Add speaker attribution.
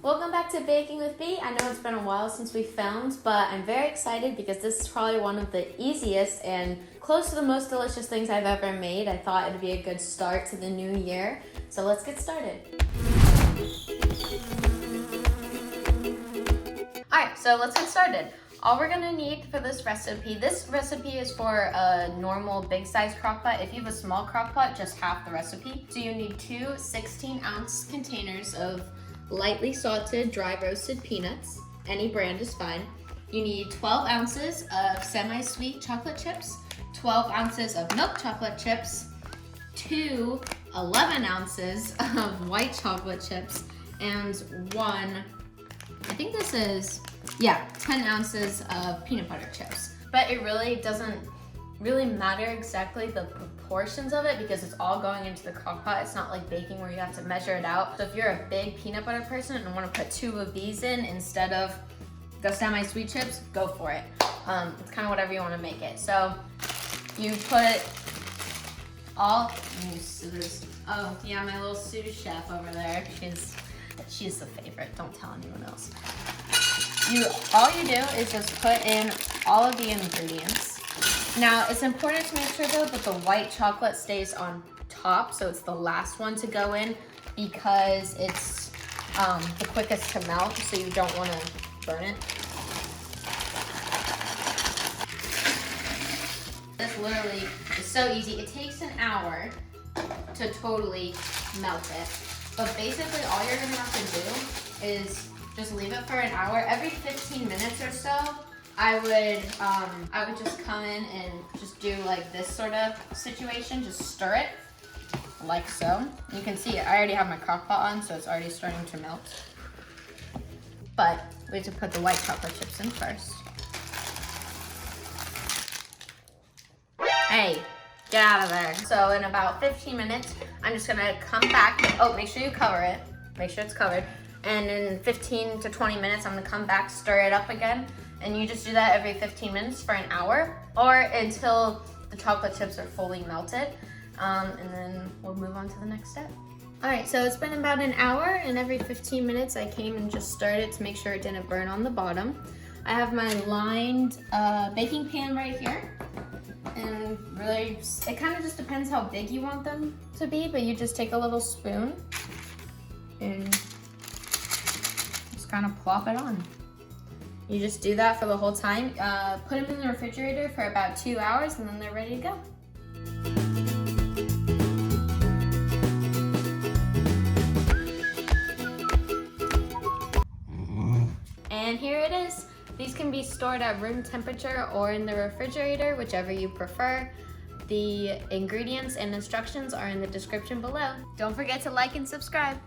Speaker 1: Welcome back to Baking with Bee. I know it's been a while since we filmed, but I'm very excited because this is probably one of the easiest and close to the most delicious things I've ever made. I thought it'd be a good start to the new year. So let's get started. Alright, so let's get started. All we're gonna need for this recipe is for a normal big size crock pot. If you have a small crock pot, just half the recipe. So you need two 16-ounce containers of lightly salted dry roasted peanuts. Any brand is fine. You need 12 ounces of semi-sweet chocolate chips, 12 ounces of milk chocolate chips, 11 ounces of white chocolate chips, and 10 ounces of peanut butter chips. But it really doesn't matter exactly the proportions of it because it's all going into the crock pot. It's not like baking where you have to measure it out. So if you're a big peanut butter person and want to put 2 of these in instead of the semi-sweet chips, go for it. It's kind of whatever you want to make it. So you put all, scissors. Oh yeah, my little sous chef over there. She's the favorite. Don't tell anyone else. All you do is just put in all of the ingredients. Now, it's important to make sure though that the white chocolate stays on top, so it's the last one to go in because it's the quickest to melt, so you don't want to burn it. This literally is so easy. It takes an hour to totally melt it, but basically all you're gonna have to do is just leave it for an hour. Every 15 minutes or so, I would just come in and just do like this sort of situation. Just stir it like so. You can see I already have my crock pot on, so it's already starting to melt. But we have to put the white chocolate chips in first. Hey, get out of there. So in about 15 minutes, I'm just gonna come back. Oh, make sure you cover it. Make sure it's covered. And in 15 to 20 minutes, I'm gonna come back, stir it up again. And you just do that every 15 minutes for an hour or until the chocolate chips are fully melted. And then we'll move on to the next step. All right, so it's been about an hour and every 15 minutes I came and just stirred it to make sure it didn't burn on the bottom. I have my lined baking pan right here. And really, it kind of just depends how big you want them to be, but you just take a little spoon and just kind of plop it on. You just do that for the whole time. Put them in the refrigerator for about 2 hours and then they're ready to go. And here it is. These can be stored at room temperature or in the refrigerator, whichever you prefer. The ingredients and instructions are in the description below. Don't forget to like and subscribe.